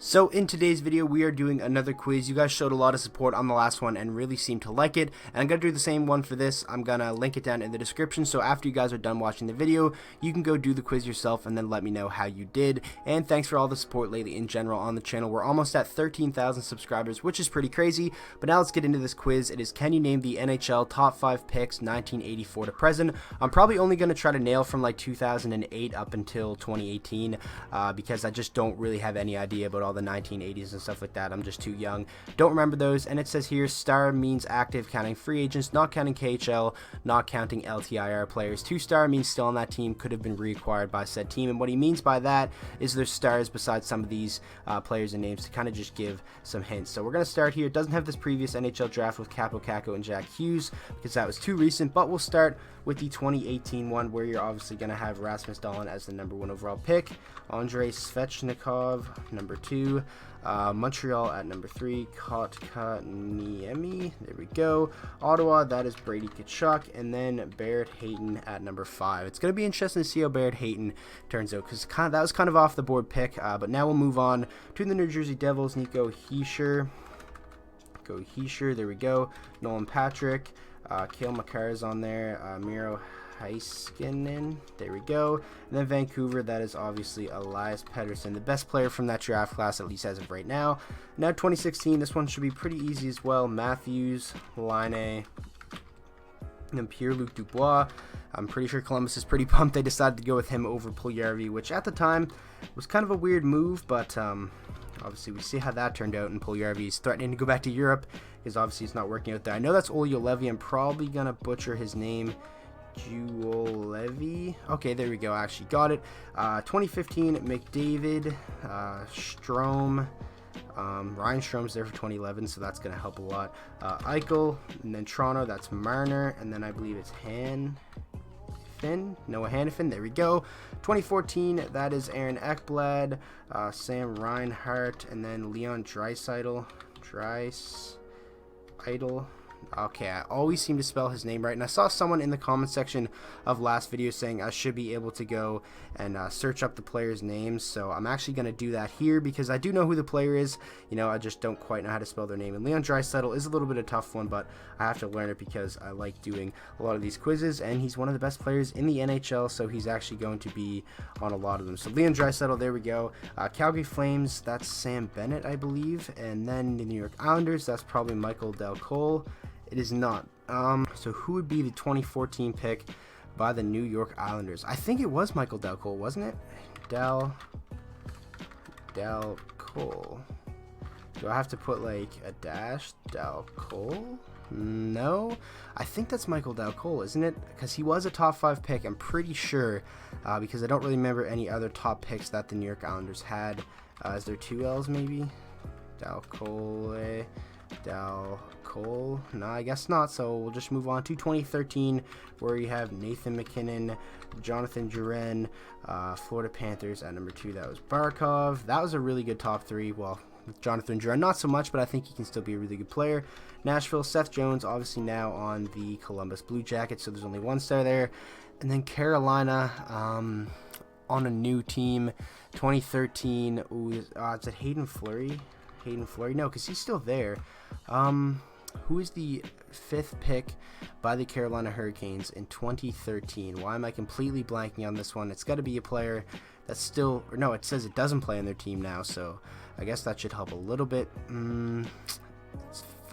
So in today's video, we are doing another quiz. You guys showed a lot of support on the last one and really seemed to like it. And I'm going to do the same one for this. I'm going to link it down in the description. So after you guys are done watching the video, you can go do the quiz yourself and then let me know how you did. And thanks for all the support lately in general on the channel. We're almost at 13,000 subscribers, which is pretty crazy. But now let's get into this quiz. It is, can you name the NHL top 5 picks 1984 to present? I'm probably only going to try to nail from like 2008 up until 2018 because I just don't really have any idea about all the 1980s and stuff like that. I'm just too young. Don't remember those. And it says here, star means active, counting free agents, not counting KHL, not counting LTIR players. 2-star means still on that team, could have been reacquired by said team. And what he means by that is there's stars besides some of these players and names to kind of just give some hints. So we're going to start here. It doesn't have this previous NHL draft with Capo Caco and Jack Hughes because that was too recent, but we'll start with the 2018 one where you're obviously going to have Rasmus Dahlin as the #1 overall pick, Andrei Svechnikov number 2, Montreal at number 3, Kotkaniemi, there we go, Ottawa, that is Brady Tkachuk, and then Barrett Hayton at number 5. It's going to be interesting to see how Barrett Hayton turns out because that was kind of off the board pick, but now we'll move on to the New Jersey Devils. Nico Hischier, there we go, Nolan Patrick, Cale Makar is on there, Miro Heiskanen, there we go, and then Vancouver, that is obviously Elias Pettersson, the best player from that draft class, at least as of right now. Now 2016, this one should be pretty easy as well. Matthews, Laine, and then Pierre-Luc Dubois. I'm pretty sure Columbus is pretty pumped they decided to go with him over Puljujarvi, which at the time was kind of a weird move, but obviously we see how that turned out, and Puljujarvi is threatening to go back to Europe because obviously it's not working out there. I know that's Olli Juolevi. I'm probably going to butcher his name. Juolevi. Okay, there we go. I actually got it. 2015, McDavid, Strome. Ryan Strome's there for 2011, so that's going to help a lot. Eichel, and then Toronto, that's Marner, and then I believe it's Noah Hannafin, there we go. 2014, that is Aaron Ekblad, Sam Reinhart, and then Leon Draisaitl. Okay, I always seem to spell his name right, and I saw someone in the comment section of last video saying I should be able to go and search up the players' names, so I'm actually going to do that here because I do know who the player is, you know, I just don't quite know how to spell their name. And Leon Draisaitl is a little bit of a tough one, but I have to learn it because I like doing a lot of these quizzes, and he's one of the best players in the NHL, so he's actually going to be on a lot of them. So Leon Draisaitl, there we go. Calgary Flames, that's Sam Bennett, I believe, and then the New York Islanders, that's probably Michael Del Cole. It is not. So who would be the 2014 pick by the New York Islanders? I think it was Michael Del Cole, wasn't it? Del Cole. Do I have to put like a dash? Del Cole? No, I think that's Michael Del Cole, isn't it? Because he was a top 5 pick, I'm pretty sure, because I don't really remember any other top picks that the New York Islanders had. Is there 2 L's maybe? Del Cole. No, I guess not, so we'll just move on to 2013 where you have Nathan MacKinnon, Jonathan Drouin, Florida Panthers at number 2, that was Barkov. That was a really good top 3, well, with Jonathan Drouin not so much, but I think he can still be a really good player. Nashville, Seth Jones, obviously now on the Columbus Blue Jackets, so there's only 1 star there. And then Carolina on a new team, 2013, is it Hayden Fleury? No, because he's still there. Who is the 5th pick by the Carolina Hurricanes in 2013? Why am I completely blanking on this one? It's got to be a player that's still, or no, it says it doesn't play on their team now, so I guess that should help a little bit.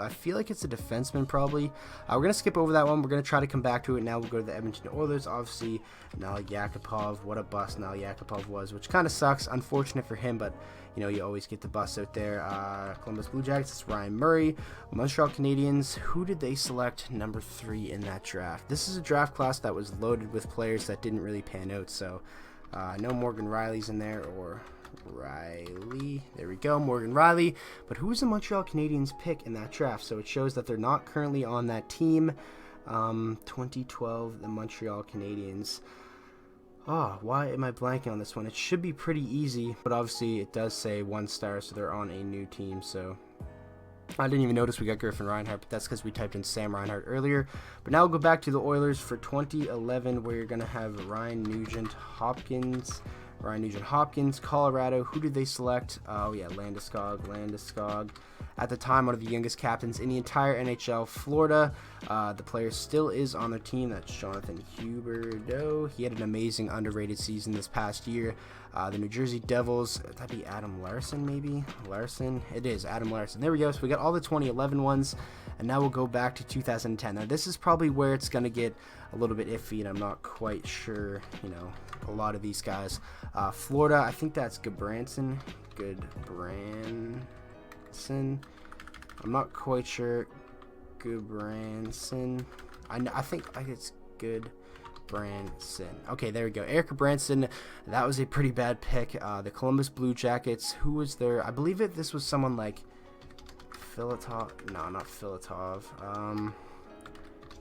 I feel like it's a defenseman probably. We're going to skip over that one. We're going to try to come back to it. Now we'll go to the Edmonton Oilers. Obviously, Nail Yakupov. What a bust Nail Yakupov was, which kind of sucks. Unfortunate for him, but, you know, you always get the busts out there. Columbus Blue Jackets, it's Ryan Murray. Montreal Canadiens, who did they select number 3 in that draft? This is a draft class that was loaded with players that didn't really pan out, so no Morgan Riley's in there, or Riley, there we go, Morgan Riley. But who's the Montreal Canadiens pick in that draft? So it shows that they're not currently on that team. 2012, the Montreal Canadiens. Why am I blanking on this one? It should be pretty easy, but obviously it does say 1 star, so they're on a new team. So I didn't even notice we got Griffin Reinhart, but that's because we typed in Sam Reinhart earlier. But now we'll go back to the Oilers for 2011, where you're going to have Ryan Nugent Hopkins, Ryan Nugent-Hopkins. Colorado, who did they select? Oh yeah, Landeskog. At the time, one of the youngest captains in the entire NHL. Florida, the player still is on their team. That's Jonathan Huberdeau. He had an amazing underrated season this past year. The New Jersey Devils, that'd be Adam Larson maybe? Larson? It is, Adam Larson. There we go. So we got all the 2011 ones, and now we'll go back to 2010. Now this is probably where it's going to get a little bit iffy, and I'm not quite sure, you know, a lot of these guys. Florida, I think that's Goodbranson. I'm not quite sure. Goodbranson. I think it's Goodbranson. Okay, there we go. Eric Branson. That was a pretty bad pick. The Columbus Blue Jackets. Who was there? I believe this was someone like Filatov. No, not Filatov.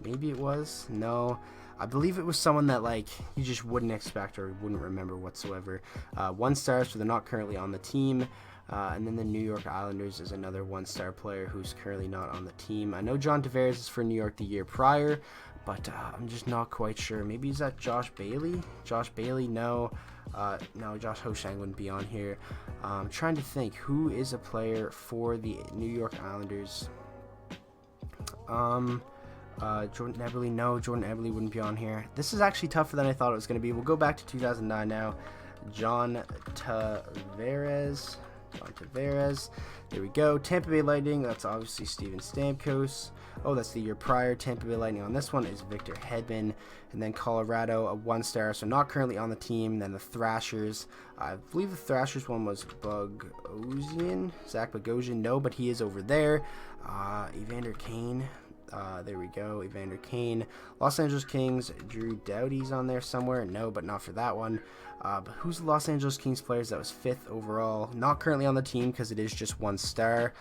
Maybe it was. No. I believe it was someone that, like, you just wouldn't expect or wouldn't remember whatsoever. 1-star, so they're not currently on the team. And then the New York Islanders is another 1-star player who's currently not on the team. I know John Tavares is for New York the year prior, but I'm just not quite sure. Maybe is that Josh Bailey? Josh Bailey? No. No, Josh Ho-Shang wouldn't be on here. I'm trying to think who is a player for the New York Islanders. Jordan Eberle. No, Jordan Eberle wouldn't be on here. This is actually tougher than I thought it was going to be. We'll go back to 2009 now. John Tavares. There we go. Tampa Bay Lightning. That's obviously Steven Stamkos. Oh, that's the year prior. Tampa Bay Lightning on this one is Victor Hedman. And then Colorado, a 1-star, so not currently on the team. Then the Thrashers. I believe the Thrashers one was Zach Bogosian. No, but he is over there. Evander Kane. There we go, Evander Kane. Los Angeles Kings, Drew Doughty's on there somewhere. No, but not for that one. But who's the Los Angeles Kings players that was 5th overall? Not currently on the team because it is just 1-star.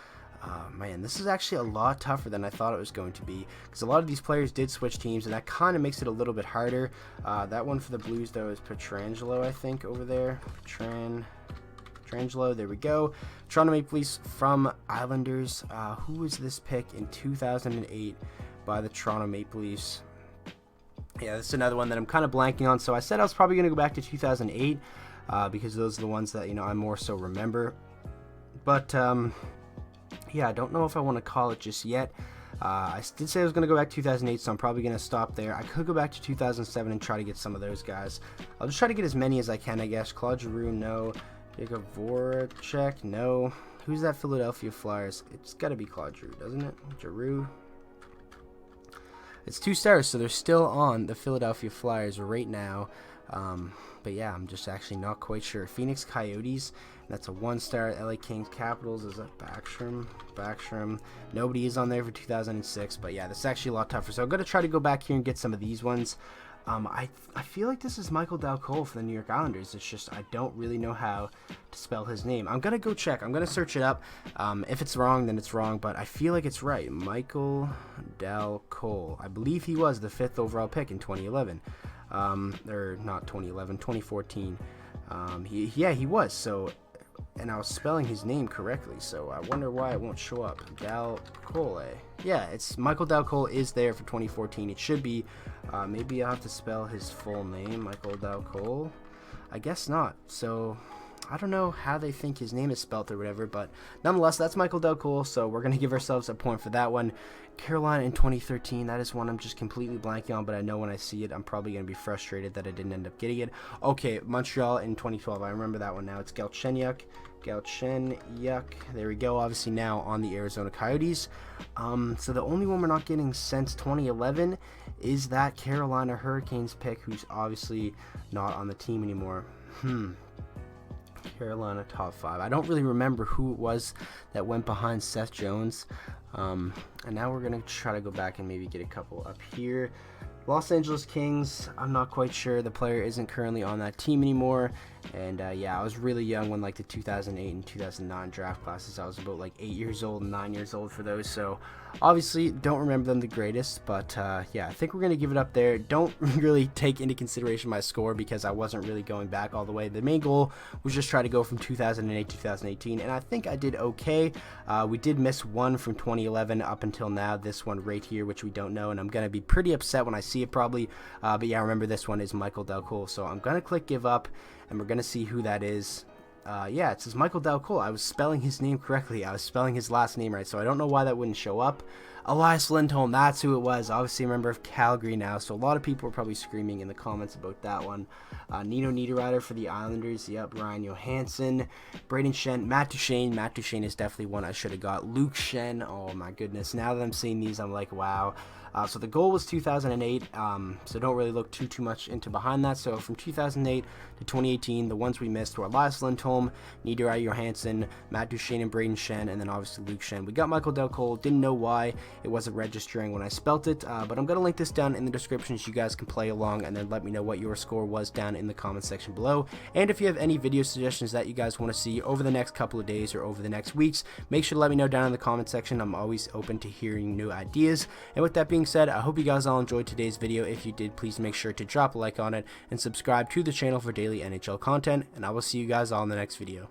Man, this is actually a lot tougher than I thought it was going to be because a lot of these players did switch teams, and that kind of makes it a little bit harder. That one for the Blues, though, is Pietrangelo, I think, over there. Pietrangelo, there we go. Toronto Maple Leafs from Islanders. Who was this pick in 2008 by the Toronto Maple Leafs? Yeah, this is another one that I'm kind of blanking on. So I said I was probably going to go back to 2008 because those are the ones that, you know, I more so remember. But yeah, I don't know if I want to call it just yet. I did say I was going to go back to 2008, so I'm probably going to stop there. I could go back to 2007 and try to get some of those guys. I'll just try to get as many as I can, I guess. Claude Giroux, no. Jacob Voracek, no. Who's that Philadelphia Flyers? It's got to be Claude Giroux, doesn't it? Giroux. It's 2 stars, so they're still on the Philadelphia Flyers right now. But yeah, I'm just actually not quite sure. Phoenix Coyotes, that's a 1-star. LA Kings Capitals, is that Backstrom? Nobody is on there for 2006, but yeah, this is actually a lot tougher. So I'm going to try to go back here and get some of these ones. I feel like this is Michael Dal Colle for the New York Islanders. It's just I don't really know how to spell his name. I'm going to go check. I'm going to search it up. If it's wrong, then it's wrong, but I feel like it's right. Michael Dal Colle. I believe he was the 5th overall pick in 2011. Or not 2011, 2014. He was. So, and I was spelling his name correctly, so I wonder why it won't show up. Dal Colle. Yeah, it's Michael Dal Colle is there for 2014. It should be. Maybe I'll have to spell his full name, Michael Dal Colle. I guess not. So I don't know how they think his name is spelled or whatever, but nonetheless, that's Michael Dal Colle, so we're going to give ourselves a point for that one. Carolina in 2013, that is one I'm just completely blanking on, but I know when I see it, I'm probably going to be frustrated that I didn't end up getting it. Okay, Montreal in 2012, I remember that one now. It's Galchenyuk. There we go, obviously now on the Arizona Coyotes. So the only one we're not getting since 2011 is that Carolina Hurricanes pick, who's obviously not on the team anymore. Carolina top 5. I don't really remember who it was that went behind Seth Jones. And now we're going to try to go back and maybe get a couple up here. Los Angeles Kings, I'm not quite sure. The player isn't currently on that team anymore. And yeah, I was really young when like the 2008 and 2009 draft classes. I was about like 8 years old, 9 years old for those. So obviously don't remember them the greatest. But yeah, I think we're going to give it up there. Don't really take into consideration my score because I wasn't really going back all the way. The main goal was just try to go from 2008 to 2018. And I think I did okay. We did miss one from 2011 up until now. This one right here, which we don't know. And I'm going to be pretty upset when I see it probably. But yeah, remember this one is Michael Dal Colle. So I'm going to click give up. and we're going to see who that is. Yeah, it says Michael Dal Colle. I was spelling his name correctly. I was spelling his last name right, so I don't know why that wouldn't show up. Elias Lindholm, that's who it was. Obviously a member of Calgary now, so a lot of people were probably screaming in the comments about that one. Nino Niederreiter for the Islanders. Yep, Ryan Johansson, Braden Shen, Matt Duchene. Matt Duchene is definitely one I should have got. Luke Shen, oh my goodness. Now that I'm seeing these, I'm like, wow. So the goal was 2008, so don't really look too much into behind that. So from 2008 to 2018, the ones we missed were Elias Lindholm, Niederreiter Johansson, Matt Duchene, and Braden Shen, and then obviously Luke Shen. We got Michael Dal Colle. Didn't know why it wasn't registering when I spelt it, but I'm going to link this down in the description so you guys can play along and then let me know what your score was down in the comment section below. And if you have any video suggestions that you guys want to see over the next couple of days or over the next weeks, make sure to let me know down in the comment section. I'm always open to hearing new ideas. And with that being said, I hope you guys all enjoyed today's video. If you did, please make sure to drop a like on it and subscribe to the channel for daily NHL content, and I will see you guys all in the next video.